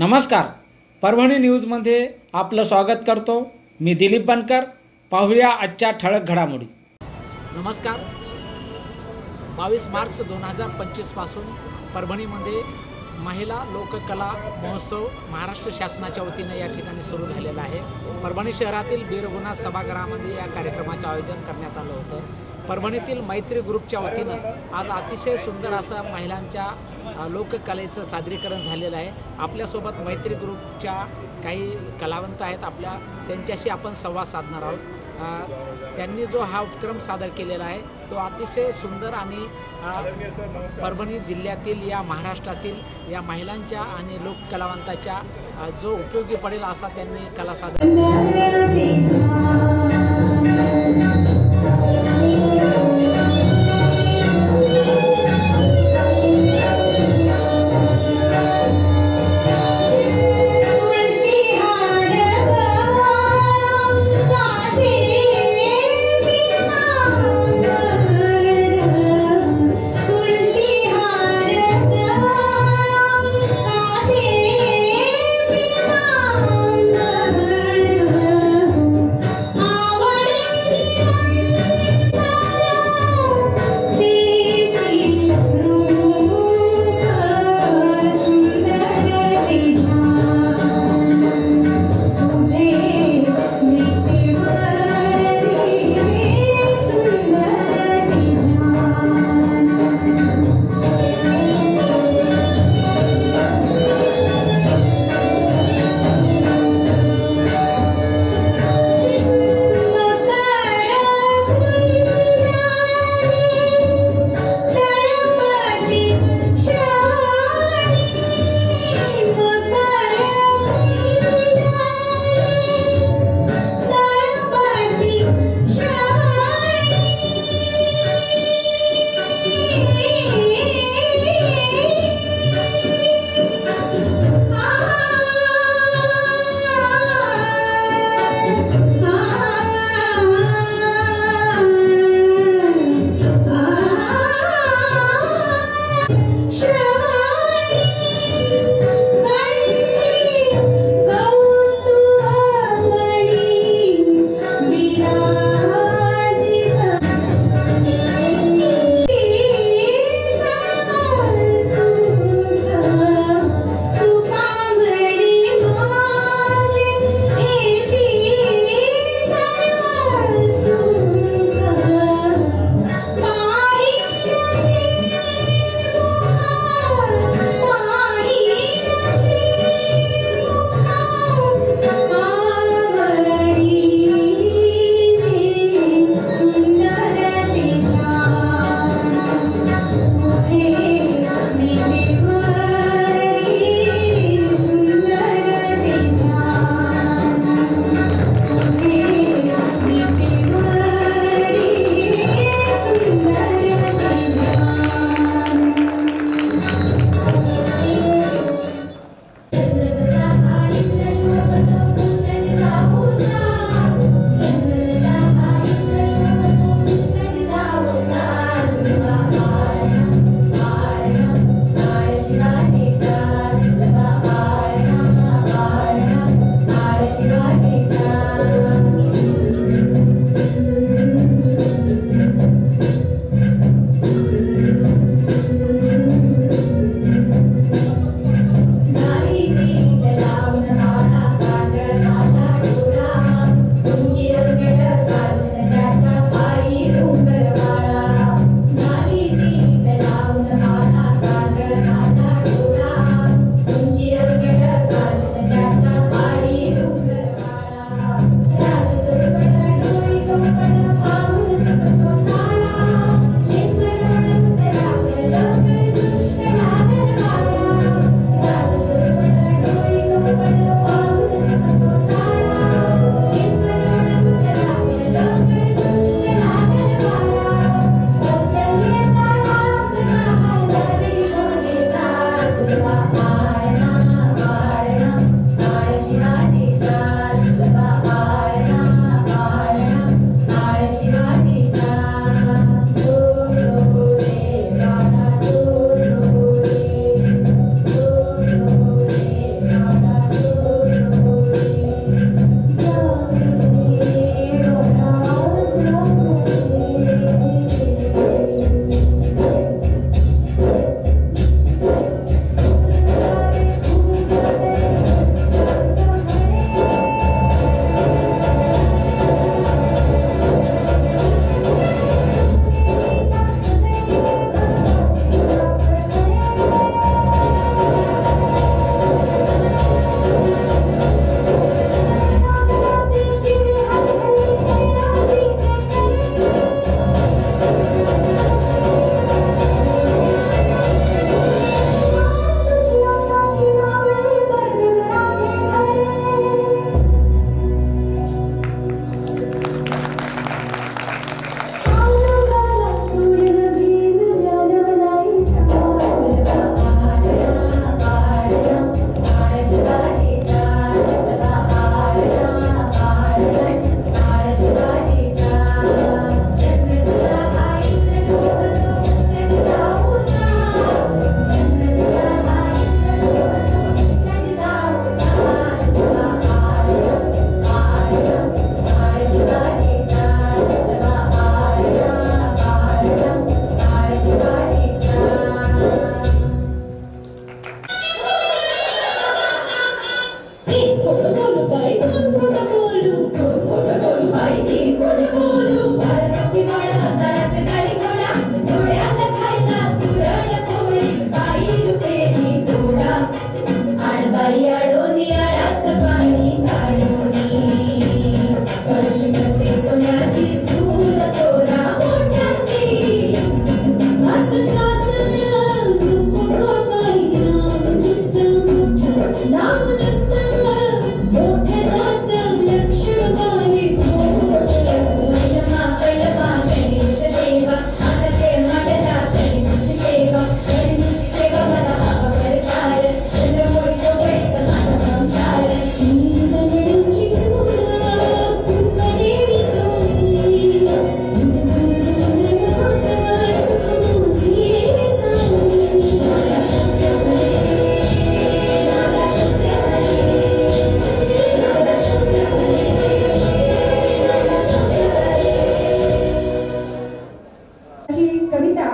नमस्कार, परभणी न्यूजमध्ये आपलं स्वागत करतो। मी दिलीप बनकर। पाहूया आजच्या ठळक घडामोडी। नमस्कार। 22 मार्च 2025 पासून परभणीमध्ये महिला लोककला महोत्सव महाराष्ट्र शासनाच्या वतीने या ठिकाणी सुरू झालेला आहे। परभणी शहरातील बीरगुणा सभागृहामध्ये या कार्यक्रमाचे आयोजन करण्यात आलं होतं। परभणीतील मैत्री ग्रुपच्या वतीनं आज अतिशय सुंदर असं महिलांच्या लोककलेचं सादरीकरण झालेलं आहे। आपल्यासोबत मैत्री ग्रुपच्या काही कलावंत आहेत, त्यांच्याशी आपण संवाद साधणार आहोत। त्यांनी जो हा उपक्रम सादर केलेला आहे तो अतिशय सुंदर आणि परभणी जिल्ह्यातील या महाराष्ट्रातील या महिलांच्या आणि लोककलावंताच्या जो उपयोगी पडेल असा त्यांनी कला सादर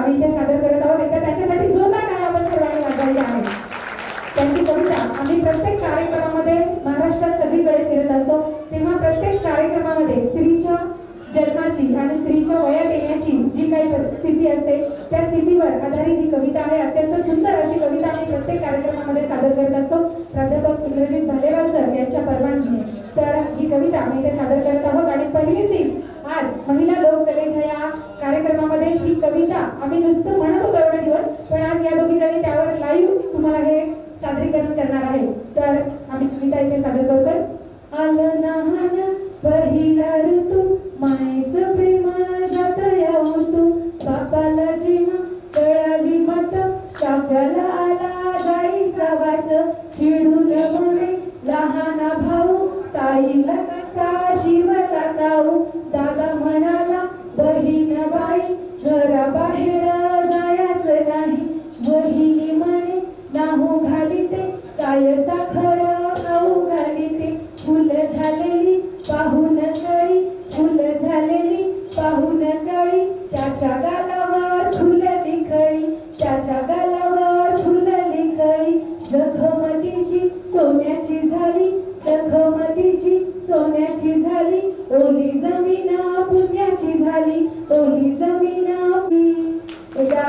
आम्ही इथे सादर करत आहोत. एकदा त्यांच्यासाठी जोरदार टाळ्या आपण सर्वांनी वाजवायच्या आहेत. त्यांची कविता आम्ही प्रत्येक कार्यक्रमामध्ये महाराष्ट्रात सगळीकडे फिरत असतो तेव्हा प्रत्येक कार्यक्रमामध्ये स्त्रीच्या जन्माची आणि स्त्रीच्या वयात येण्याची जी काही स्थिती असते त्या स्थितीवर आधारित ही कविता आहे. अत्यंत सुंदर अशी कविता आम्ही प्रत्येक कार्यक्रमामध्ये सादर करत असतो. प्राध्यापक इंद्रजित भालेराव सर यांच्या परवानगीने तर ही कविता आम्ही इथे सादर करत आहोत. आणि पहिल्यांदाच आज महिला लोककलेच्या या कार्यक्रमामध्ये ही कविता आम्ही नुसतं म्हणत होतो एवढे दिवस, पण आज या दोघी जणी त्यावर लाईव्ह तुम्हाला हे सादरीकरण करणार आहे. तर आम्ही कविता इथे सादर करतोय. आलं नहान पहिला ऋतू मायेचं प्रेम जात यावतू बापाला जेव्हा कळाली मत चाफ्याला आला गाईचा वास चिडून म्हणे लहाना भाऊ ताईला कसा शिवला काऊ दादा म्हणाला बहीण बाई घराबाहेर जायचं नाही बहिणी म्हणे नाहू घालीते साय साखर खाऊ घालीते फुल झालेली पाहून कळी फुल झालेली पाहून कळी त्याच्या गालावर फुलली कळी त्याच्या गालावर फुलली कळी जखमतीची सोन्याची झाली जखमतीची सोन्याची झाली ओली जमीन पुण्याची झाली ओली जमीन एका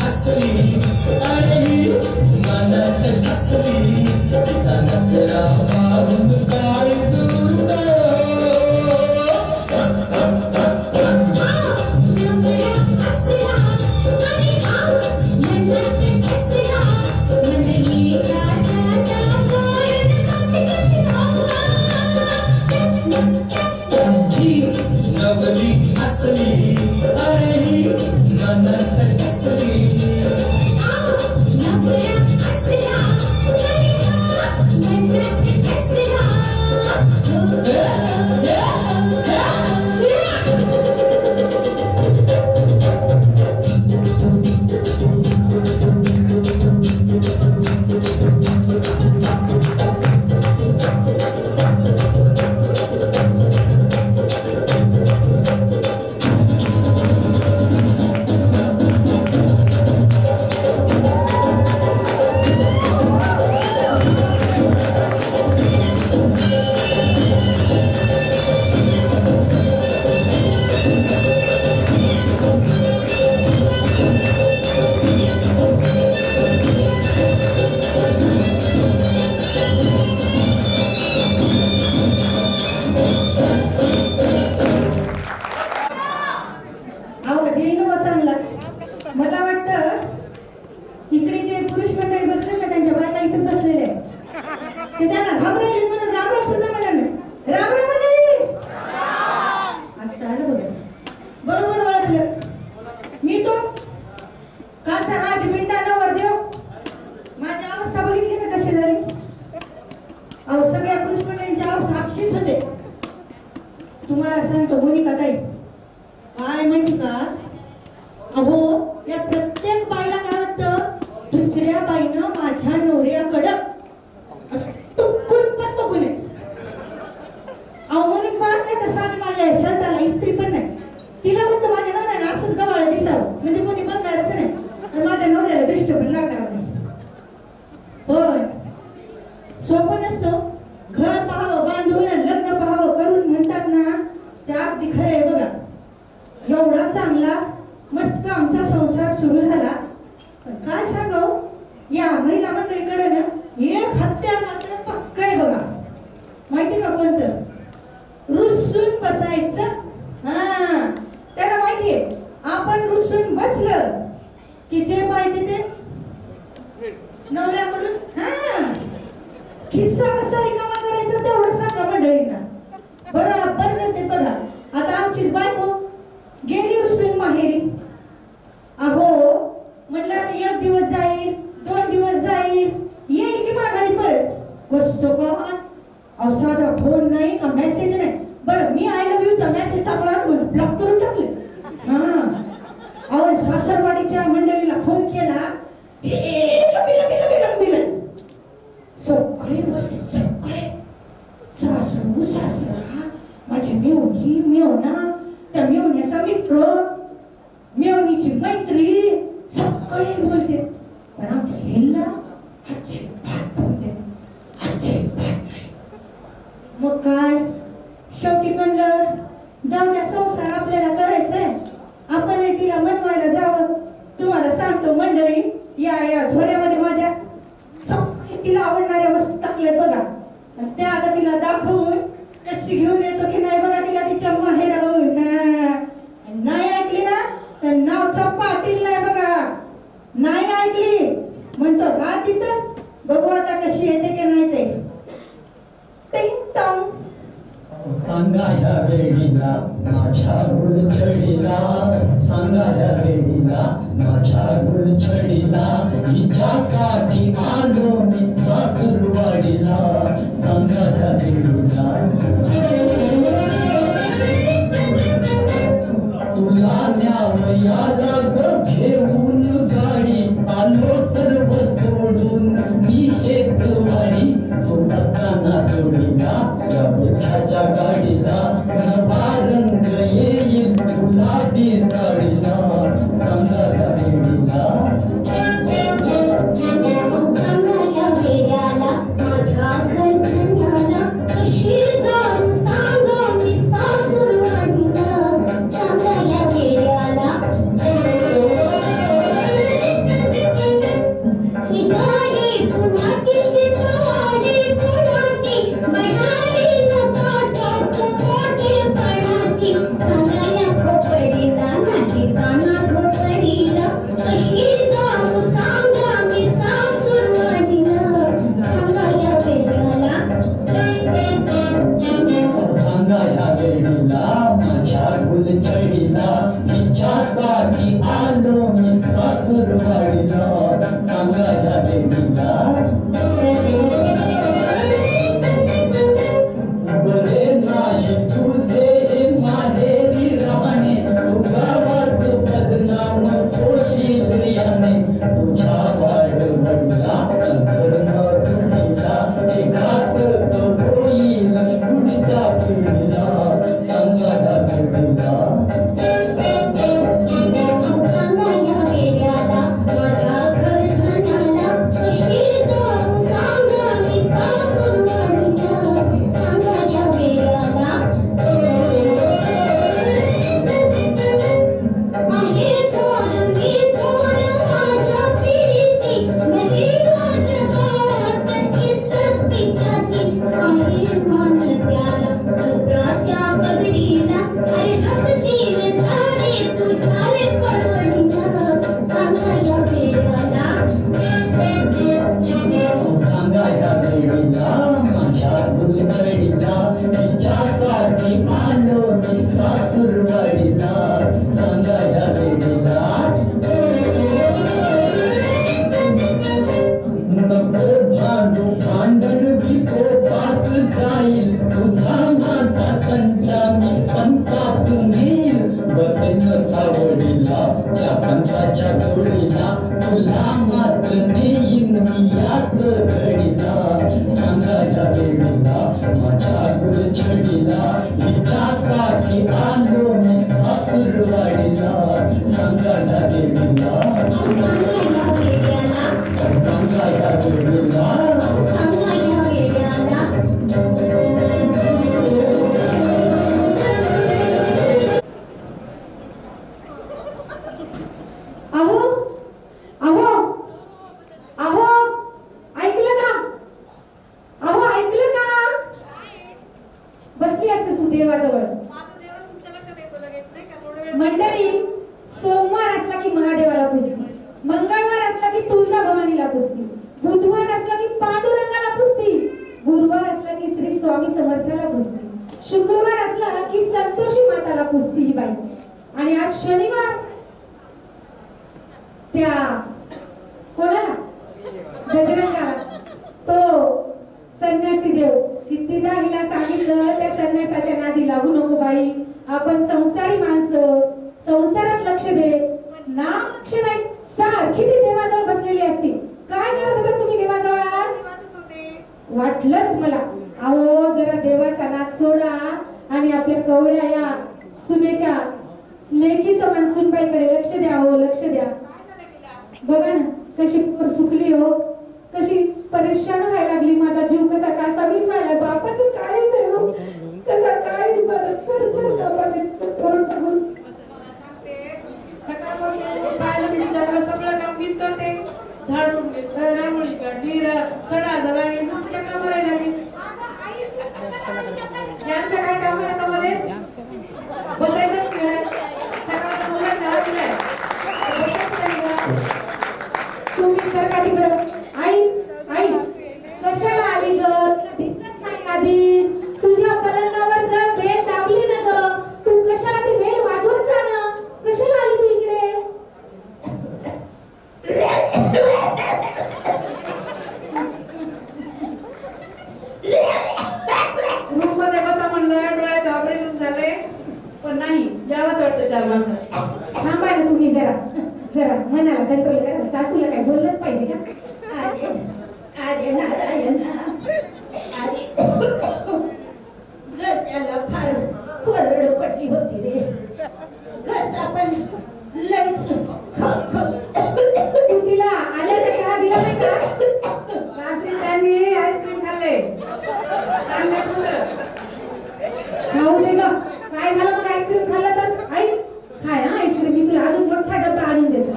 Asli, दुसऱ्या बाईनं माझ्या नवऱ्याकडं टुकून पण बघू नये. अहो म्हणून पाहत नाही तर साधी माझ्या शर्टाला इस्त्री पण नाही. तिला फक्त माझ्या नवऱ्याने असंच गवाळं दिसावं म्हणजे कोणी बघणारच नाही आणि माझ्या नवऱ्याला दृष्ट पण लागणार नाही. पण सोपं नसतो. घर पाहावं बांधून आणि लग्न पाहावं करून म्हणतात ना, ते अगदी खरं आहे बघा. एवढा चांगला मस्त आमचा संसार सुरू झाला. पण काय सांगाव, या महिला मंडळीकडे ना एक हत्यार मात्र पक्क आहे बघा. माहिती का कोणतं? रुसून बसायचं. हा, त्यांना माहितीये आपण रुसून बसलं की जे पाहिजे ते नवऱ्याकडून खिस्सा कसा रिकामा करायचा तेवढं सांगा मंडळींना. बरोबर करते बघा. आता आमची बायको गेली रुसून माहेरी. अहो म्हणलं एक दिवस जाईल, 2 दिवस जाईल, येईल की माघारी परत. कसं काय? अहो साधा फोन नाही का मेसेज नाही. बरं मी आय लव्ह यू चा मेसेज टाकला तर म्हणून ब्लॉक करून टाकले. अहो सासरवाडीच्या मंडळीला फोन केला, सगळे बोलते सगळे. सासू सासरा माझी मेवणी मेवना, त्या मेवण्याचा मित्र, मेवणीची मैत्री सगळे बोलते. पण आमच्या हिल्ला अजिबात बोलते अजिबात नाही. मग काय शेवटी म्हणलं जाऊ द्या, संसार आपल्याला करायचंय, आपण तिला मनवायला जावं. तुम्हाला सांगतो मंडळी, या झोऱ्यामध्ये माझ्या सगळे तिला आवडणाऱ्या वस्तू टाकल्यात बघा. आणि त्या आता तिला दाखवून कशी घेऊन येतो की नाही बघा तिला तिच्या माहेरावरून. नाही ऐकली ना तर नावचा पाटील नाही बघा. नाही ऐकली म्हणतो राह तिथंच, बघू आता कशी येते की नाही ते. टिंग टॉंग. सांगा या वेळीला माझ्या गुलछडीला, सांगा या वेळीला माझ्या गुलछडीला, हिच्यासाठी आलो मी सासरवाडीला. सांगा या वेळीला तुला न्यावयाला घेऊन गाडी, आलो सर्व सोडून मी शेतवाडी. असताना जोडीला कविताच्या गाडीला, नवा रंग येईल गुलाबी साडीला. सांगा या वेळीला सांगा या वेळ्याला माझ्या घरच्याला, कशी जाऊ सांगा मी सासरवाडीला. सांगा या वेळ्याला ही गाडी कुणाची शिकवाडी कुणाची, म्हणाली नको खोपडी पणाची. सांगा या खोपडीला नाची काना खोपडीला, कशी जाऊ सांगा मी सासरवाडीला. सांगा या वेळेला सांगा या वेळीला माझ्या गुलछडीला, हिच्यासाठी आलो मी सासरवाडीला. सांगा या वेळीला बरे नाही तुझे माहेरी राहणे, तू गावात बदनाम होशील याने. तुझ्या वाडवडीला एखाद तो होईल पुढच्या पिढीला. सांगा या वेळीला सांगा या वेळेला माझ्या घरच्याला, कशी जाऊ सांगा मी सासरवाडीला. सांगा या वेळेला आहे थोडं मी थोडं माझ्या प्रीती, नदी माझ्या गावात इज्जत तिच्याची. आहे मान त्याला दुधाच्या पगडीला, अरे हसतील सारे तुझ्या रे पडवणीला. सांगा या वेळेला सांगा या वेळीला माझ्या गुलछडीला, हिच्यासाठी आलो मी सासरवाडीला. सांगा या वेळीला नको भांडू भांडण विकोपास जाईल, तुझा माझा कंटा मी पंचातून येईल. बसेन चावडीला त्या पंचाच्या जोडीला, तुला साथ नेईन मी याच घडीला सांगायच्या वेळेला माझ्या गुरछडीला हिच्यासाठी आलो मी सासूरवाडीला सांगायच्या वेळेला सांगायच्या वेळेला अहो अहो अहो ऐकलं का? अहो ऐकलं का? बसली असते तू देवाजवळ. मंडळी, सोमवार असला की महादेवाला पुजती, मंगळवार असला की तुळजाभवानीला पुजती, बुधवार असला की पांडुरंगाला पुजती, गुरुवार असला की श्री स्वामी समर्थाला पुजती, शुक्रवार असला की संतोषी माताला पुजती ही बाई. आणि आज शनिवार त्या कोणाला? बजरंगाला. तो संन्यासी देव कितीदा हिला सांगितलं त्या संन्यासाच्या नादी लागू नको बाई, आपण संसारी माणसं, संसारात लक्ष दे. नाम लक्ष नाही, सारखी ती देवाजवळ बसलेली असती. काय करत होता तुम्ही देवाजवळ आज? वाटलंच मला. अहो जरा देवाचा नाद सोडा आणि आपल्या कवळ्या या सुनेच्या लेकी समान सुनबाईकडे लक्ष द्या. हो लक्ष द्या. बघा ना कशी पोर सुकली हो, कशी परेशान व्हायला लागली. माझा जीव कसा कासावीस व्हायला. बापाचं काळीच आहे हो, कसा काळीच माझं करतं का तोंड टाकून. सकाळपासून बाहेर मी विचारलं, सगळं काम मीच करते. झाडून घेतलं, रांगोळी काढली, सडा झाला, चक्रा मारायला लागली. यांचं काय काम आहे आता मध्येच बसायचं. सकाळच्या मुला चहा दिलाय, तुम्ही सारखा तिकडं. आई आई कशाला आली ग? दिसत नाही आधी. तुझ्या पलंगावर जर बेल दाबली ना ग, तू कशाला ती बेल वाजवत जा ना. कशाला आली तू इकडे? रूम मध्ये बसा म्हणलं, डोळ्याचं ऑपरेशन झालंय पण नाही यावंच वाटतं 4 माणसं. थांबा ना तुम्ही जरा जरा मनाला कंट्रोल करा. सासूला काय बोललंच पाहिजे का? अरे अरे नारायण, अरे घशाला फार कोरड पडली होती रे. घसा पण लईच तू तिला आल्याचा चहा दिला नाही का? रात्री त्यांनी आईस्क्रीम खाल्ले. खाऊ दे ग. काय झालं मग आईस्क्रीम खाल्लं तर? आई खाय हा आईस्क्रीम, मी तुला अजून मोठा डब्बा आणून देतो.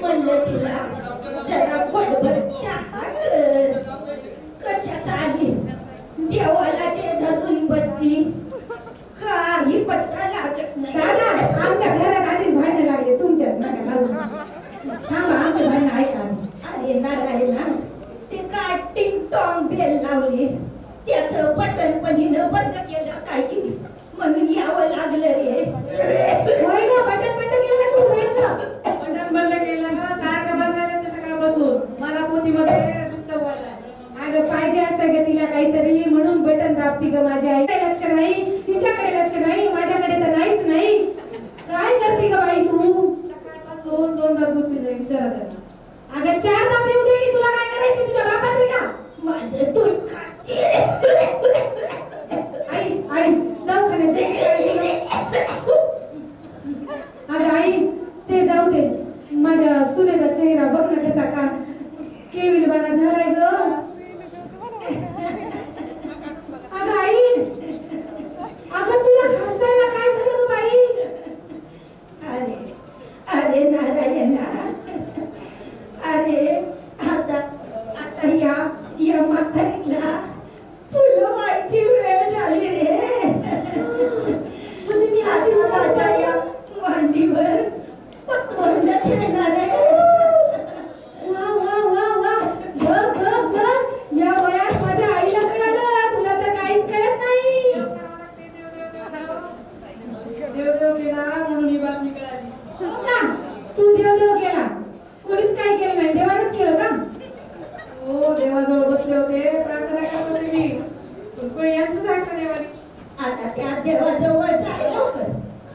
म्हणलं तिला जरा घोटभर चहा कर. कशाचा आली देवाला ते धरून बसली, काही पत्ता लागत नाही. दादा आमच्या घरात आधीच भांडणं लागले, तुमच्यात नका लागू. थांबा आमचे भांडणं ऐका आधी. अरे नारायणा, ते का टिंग टॉंग बेल लावलीस, त्याचं बटन पण हिनं बंद केलं काय की, म्हणून यावं लागलं रे. होय ग, बटन बंद केलं का तू व्हायचं? बटन बंद केलं ना, सारखं बसवायला ते सकाळपासून मला पोथीमध्ये डिस्टर्ब व्हायला. अगं पाहिजे असतं का तिला काहीतरी, म्हणून बटन दाबती ग माझी आई. लक्ष नाही, तिच्याकडे लक्ष नाही, माझ्याकडे तर नाहीच नाही. काय करते ग बाई तू? सकाळपासून 2दा दूध दिलंय, विचारा त्यांना. अगं 4 तापले उद्या तुला काय करायचं? तुझ्या बापाचं का? माझं दूध खाते. आई आई दवाखान्यात जायचं. अगं आई ते जाऊ दे, माझ्या सुनेचा चेहरा बघ ना कसा का केविलवाना झालाय ग. अगं आई, अगं तुला हसायला काय झालं ग बाई? अरे अरे नारायणा, अरे आता आता या म्हातारीला फुलं व्हायची वेळ झाली रे. म्हणजे मी आजी माझ्या या मांडीवर पतवंड खेळणार आहे. वा वा वा वा, बघ बघ बघ, या वयात माझ्या आईला कळालं, तुला तर काहीच कळत नाही. देव केला म्हणून ही बातमी कळाली. हो का? तू देव देव केला, कोणीच काय केलं नाही, देवानच केलं का? हो, देवाजवळ बसले होते, प्रार्थना करत होते मी, पण यांचं सांगलं देवाने. आता त्या देवाजवळ जाय लवकर,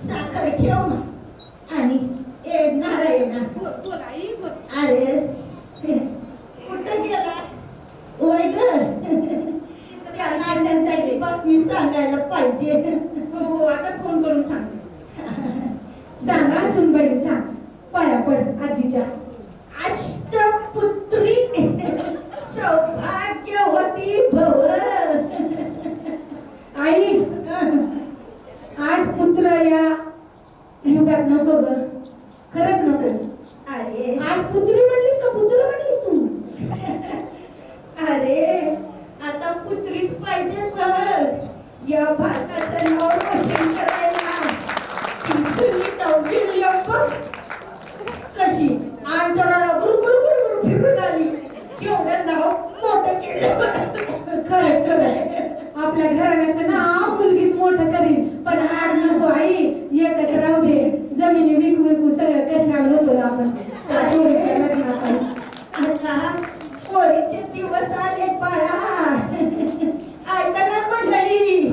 साखर ठेव मग आणि ना. बोल आई बोल. अरे कुठं गेला वय ग त्याला आनंदाची बातमी सांगायला पाहिजे. हो आता फोन करून सांगते. सांगा सुनबाई सांग, पाया पड आजीच्या. अष्टपुत्री सौभाग्यवती भव. आई 8 पुत्र या युगात नको ग, खरंच नको. अरे 8 पुत्री म्हणलीस का पुत्र म्हणलीस तू? अरे आता पुत्रीच पाहिजे बघ या भारताचं नाव रोशन करायला. सुनीता विल्यम बघ कशी अंतराला गुरु फिरून आली. एवढं नाव मोठं केलं. खरंच आपल्या घराण्याचं नाव मुलगीच मोठं करील, पण आड नको आई, एकच राहू दे. जमिनी विकू सगळं कंगाल होतो ना आपण पोरीच्या लग्नात. आता पोरीचे दिवस आले बाळा. ऐका ना मंडळी.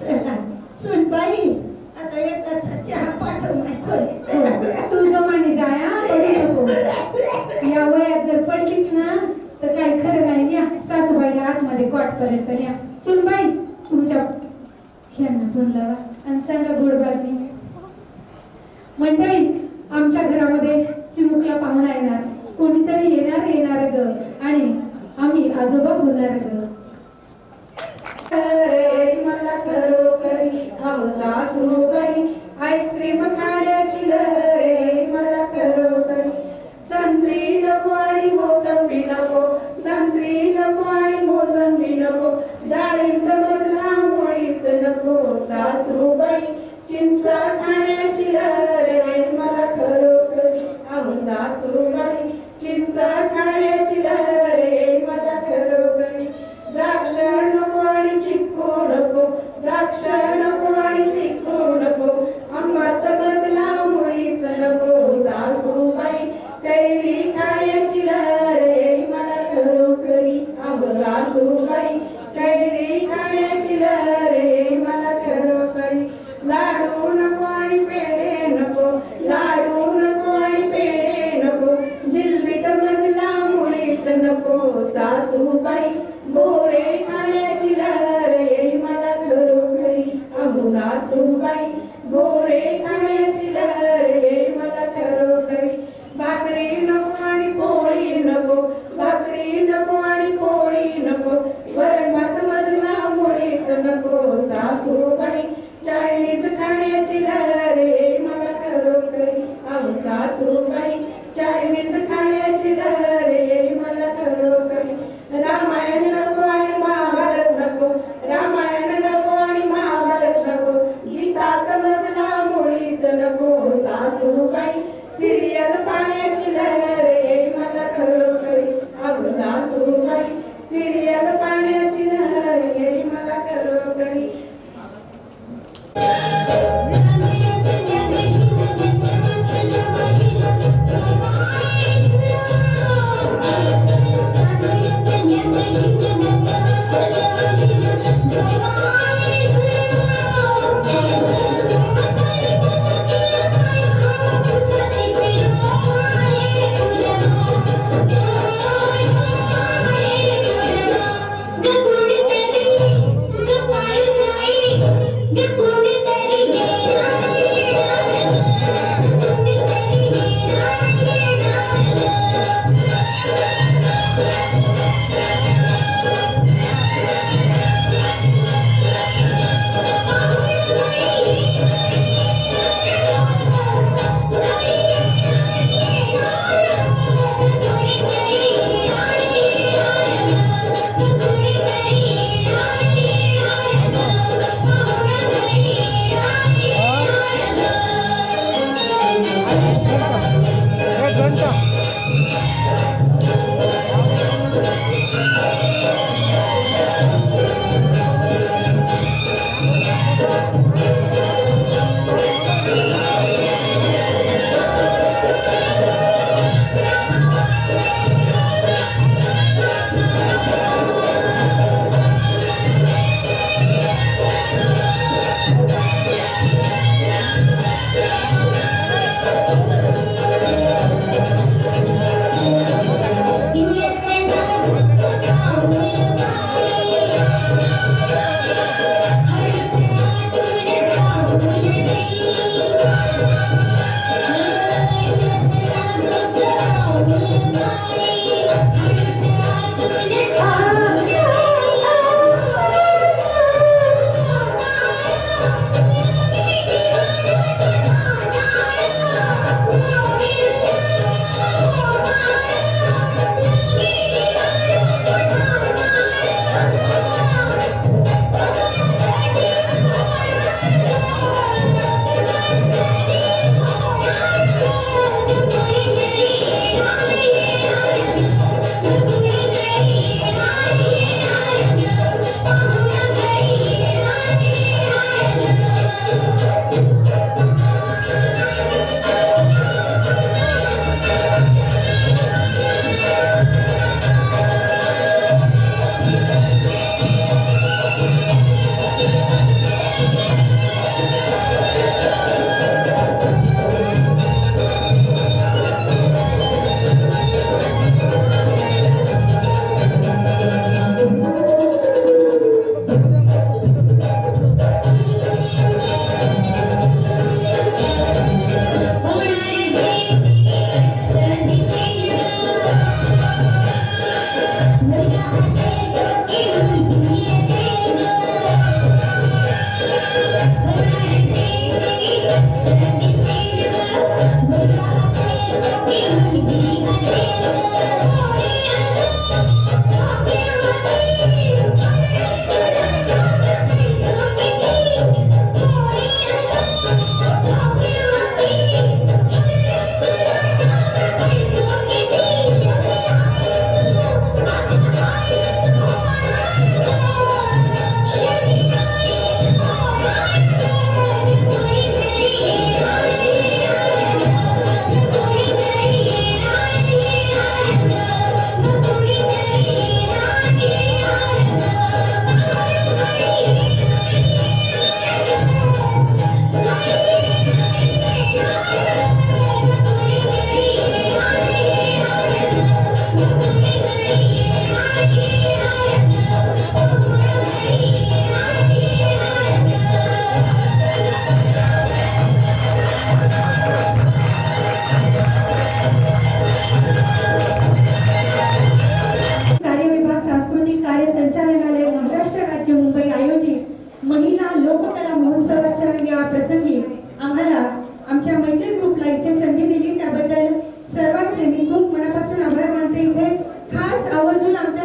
चला सुनबाई आता एकदाचा चहा पाठव नाही खोले. तू गमानी जाया पडू नको. या वयात जर पडलीस ना तर काही खरं नाही. न्या सासूबाईला आतमध्ये कॉटपर्यंत न्या. सुनबाई तुमच्या ह्यांना फोन लावा आणि सांगा गोड बातमी. मंडळी आमच्या घरामध्ये चिमुकला पाहुणा येणार, कोणीतरी येणार ग, आणि आम्ही आजोबा होणार ग. रे मला खरोखरी सासूबाई आईस्क्रीम खाण्याची रे मला खरोखरी. संत्री नको आणि मोसंबी नको, संत्री नको आणि मोसंबी नको, डाळिंब मधला मुळीच नको सासूबाई. चिंच खाण्याची रे मला खरोखरी सासूबाई. चिंच खाण्याची रे मला खरोखरी. द्राक्ष नको आणि चिक्कू नको, द्राक्ष नको आणि चिक्कू नको, आंबात मजला मुळीच नको सासूबाई. कैरी खाण्याची रे मला खरोखरी सासूबाई. कैरी खाण्याची रे मला खरोखरी. लाडू नको आणि पेढे नको, लाडू नको आणि पेढे नको, जिलबीत मजला मुळीच नको सासूबाई. बोरे खाण्याची रे मला खरोखरी सासूबाई. बोरे खाण्याची रे मला खरोखरी. भाकरी नको आणि पोळी नको, भाकरी नको आणि पोळी नको, वरण भात मधला मुळीच नको सासूबाई. चायनीज खाण्याची रे मला खरोखरी सासूबाई. चायनीज खाण्याची रे मला खरोखरी. रामायण नको आणि महाभारत नको, रामायण नको आणि महाभारत नको, गीतात मजला मुळीच नको सासूबाई. सिरियल पाण्याची रे मला खरोखरी सासूबाई. सिरियल पाण्याची रे मला खरोखरी.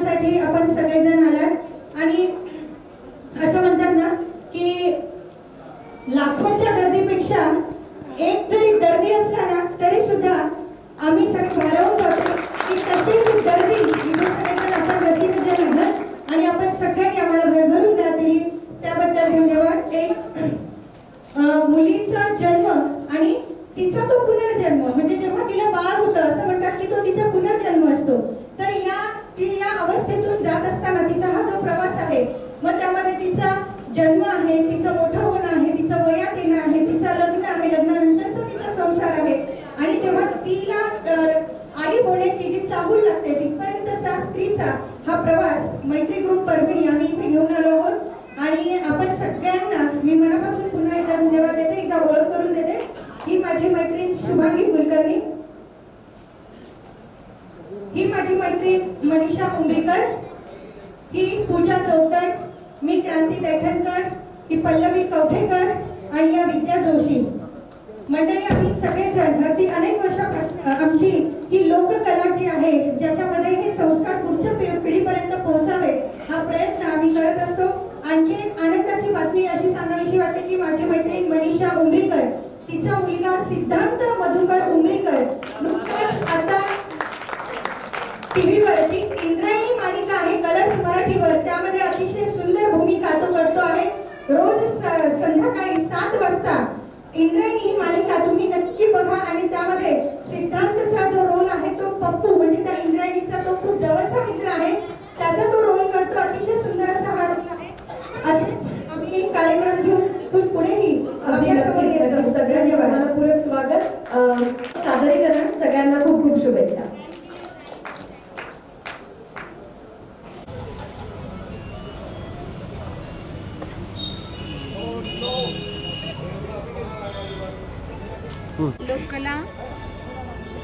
दर्शनासाठी आपण सगळेजण आलात आणि असं म्हणतात ना की लाखोंच्या गर्दीपेक्षा एक जरी गर्दी असला ना तरी सुद्धा आम्ही सगळे भारावून जातो की तशीच गर्दी इथे सगळेजण आपण रसिकजन आहात आणि आपण सगळ्यांनी आम्हाला भरभरून दाद दिली त्याबद्दल धन्यवाद. एक मुलीचा जन्म आणि तिचा तो पुनर्जन्म म्हणजे जेव्हा तिला बाळ होतं असं म्हणतात की तो तिचा पुनर्जन्म असतो. तर ती या अवस्थेतून जात असताना तिचा हा जो प्रवास आहे मग त्यामध्ये तिचा जन्म आहे, तिचं मोठं होणं आहे, तिचं वयात येणं आहे, तिचं लग्न आहे, लग्नानंतरचा तिचा संसार आहे आणि जेव्हा तिला आई होण्याची जी चाहूल लागते तिथपर्यंतचा स्त्रीचा हा प्रवास मैत्री ग्रुप परभणी आम्ही इथे घेऊन आलो आहोत आणि आपण सगळ्यांना मी मनापासून पुन्हा एकदा धन्यवाद देते. एकदा ओळख करून देते. ही माझी मैत्रीण शुभांगी कुलकर्णी, ही माझी मैत्रीण मनीषा उमरीकर, ही पूजा चौतट, मी क्रांती दैठणकर, ही पल्लवी कवठेकर आणि या विद्या जोशी. मंडळी आम्ही सगळेजण अगदी अनेक वर्षापासून आमची ही लोककला जी आहे ज्याच्यामध्ये हे संस्कार पुढच्या पिढीपर्यंत पोहोचावे हा प्रयत्न आम्ही करत असतो. आणखी एक आनंदाची बातमी अशी सांगावीशी वाटते की माझी मैत्रीण मनीषा उमरीकर तिचा मुलगा सिद्धांत मधुकर उमरीकर नुकताच आता टीव्हीवर जी इंद्रायणी मालिका आहे कलर्स मराठीवर त्यामध्ये अतिशय सुंदर भूमिका तो करतो आहे. रोज संध्याकाळी 7 वाजता इंद्रायणी ही मालिका तुम्ही नक्की बघा आणि त्यामध्ये सिद्धांतचा जो रोल आहे तो पप्पू म्हणजे त्या इंद्रायणीचा तो खूप जवळचा मित्र आहे त्याचा तो रोल करतो. अतिशय सुंदर असा हा रोल आहे. असेच आम्ही कार्यक्रम घेऊन इथून पुढेही आपल्यासमोर येतो. सगळ्यांचे मनपूर्वक स्वागत. सादरीकरण सगळ्यांना खूप खूप शुभेच्छा. लोककला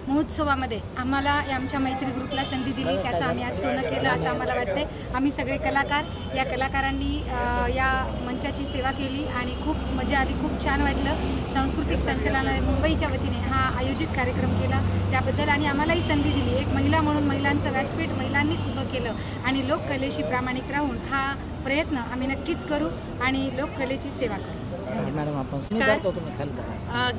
महोत्सवामध्ये आम्हाला आमच्या मैत्री ग्रुपला संधी दिली त्याचं आम्ही आज सोनं केलं असं आम्हाला वाटते. आम्ही सगळे कलाकार या कलाकारांनी या मंचाची सेवा केली आणि खूप मजा आली, खूप छान वाटलं. सांस्कृतिक संचालनालय मुंबईच्या वतीने हा आयोजित कार्यक्रम केला त्याबद्दल आणि आम्हालाही संधी दिली. एक महिला म्हणून महिलांचं व्यासपीठ महिलांनीच उभं केलं आणि लोककलेशी प्रामाणिक राहून हा प्रयत्न आम्ही नक्कीच करू आणि लोककलेची सेवा करू.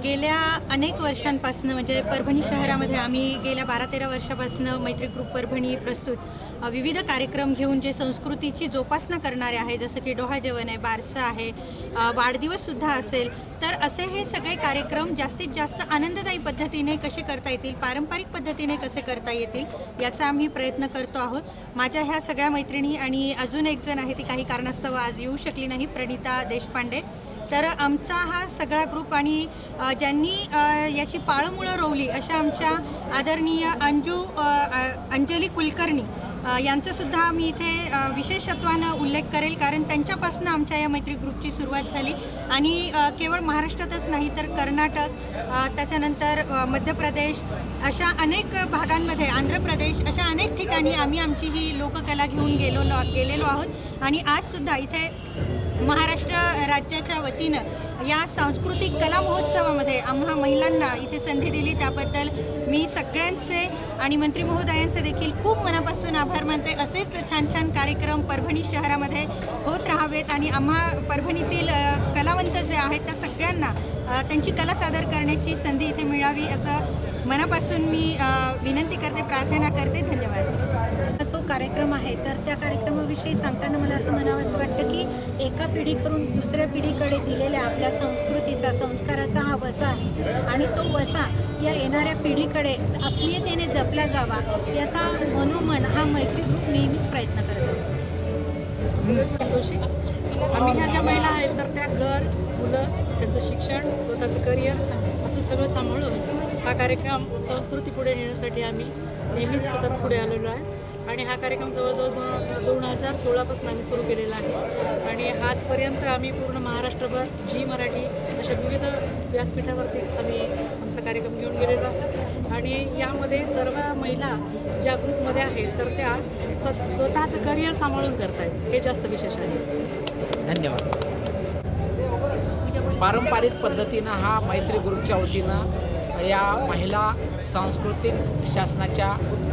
गेल्या अनेक वर्षांपासून म्हणजे परभणी शहरामध्ये आम्ही गेल्या 12-13 वर्षापासून मैत्री ग्रुप परभणी प्रस्तुत विविध कार्यक्रम घेऊन जे संस्कृतीची जोपासना करणारे आहे जसं की डोहाळ जेवण आहे, बारसं आहे, वाढदिवससुद्धा असेल तर असे हे सगळे कार्यक्रम जास्तीत जास्त आनंददायी पद्धतीने कसे करता येतील, पारंपरिक पद्धतीने कसे करता येतील याचा आम्ही प्रयत्न करतो आहोत. माझ्या ह्या सगळ्या मैत्रिणी आणि अजून एक जण आहे ती काही कारणास्तव आज येऊ शकली नाही, प्रणिता देशपांडे. तर आमचा हा सगळा ग्रुप आणि ज्यांनी याची पाळंमुळं रोवली अशा आमच्या आदरणीय अंजली कुलकर्णी यांचंसुद्धा मी इथे विशेषत्वानं उल्लेख करेल कारण त्यांच्यापासून आमच्या या मैत्री ग्रुपची सुरुवात झाली आणि केवळ महाराष्ट्रातच नाही तर कर्नाटक त्याच्यानंतर मध्य प्रदेश अशा अनेक भागांमध्ये आंध्र प्रदेश अशा अनेक ठिकाणी आम्ही आमची ही लोककला घेऊन गेलेलो आहोत आणि आजसुद्धा इथे महाराष्ट्र राज्याच्या वतीनं या सांस्कृतिक कला महोत्सवामध्ये आम्हा महिलांना इथे संधी दिली त्याबद्दल मी सगळ्यांचे आणि मंत्री महोदयांचे देखील खूप मनापासून आभार मानते. असेच छान छान कार्यक्रम परभणी शहरामध्ये होत राहावेत आणि आम्हा परभणीतील कलावंत जे आहेत त्या सगळ्यांना त्यांची कला सादर करण्याची संधी इथे मिळावी असं मनापासून मी विनंती करते, प्रार्थना करते. धन्यवाद. जो कार्यक्रम आहे तर त्या कार्यक्रमाविषयी सांगताना मला असं म्हणावंसं वाटतं की एका पिढीकडून दुसऱ्या पिढीकडे दिलेल्या आपल्या संस्कृतीचा संस्काराचा हा वसा आहे आणि तो वसा या येणाऱ्या पिढीकडे आत्मीयतेने जपला जावा याचा मनोमन हा मैत्री ग्रुप नेहमीच प्रयत्न करत असतो. जोशी आम्ही ह्या ज्या महिला आहेत तर त्या घर मुलं त्यांचं शिक्षण स्वतःचं करिअर असं सगळं सांभाळून हा कार्यक्रम संस्कृती पुढे नेण्यासाठी आम्ही नेहमीच सतत पुढे आलेलो आहे आणि हा कार्यक्रम जवळजवळ 2016पासून आम्ही सुरू केलेला आहे आणि आजपर्यंत आम्ही पूर्ण महाराष्ट्रभर जी मराठी अशा विविध व्यासपीठावरती आम्ही आमचा कार्यक्रम घेऊन गेलेलो आहोत आणि यामध्ये सर्व महिला ज्या ग्रुपमध्ये आहेत तर त्या स्वतःचं करिअर सांभाळून करत आहेत हे जास्त विशेष आहे. धन्यवाद. पारंपरिक पद्धतीनं हा मैत्री ग्रुपच्या वतीनं या महिला सांस्कृतिक शासनाच्या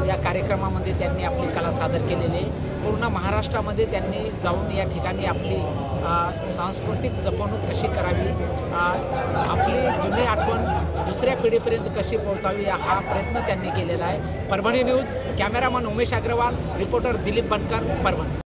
या कार्यक्रमामध्ये त्यांनी आपली कला सादर केलेली आहे. पूर्ण महाराष्ट्रामध्ये त्यांनी जाऊन या ठिकाणी आपली सांस्कृतिक जपवणूक कशी करावी, आपली जुनी आठवण दुसऱ्या पिढीपर्यंत कशी पोहोचावी हा प्रयत्न त्यांनी केलेला आहे. Parbhani news, cameraman Umesh Agarwal, reporter Dilip Bankar, Parbhani.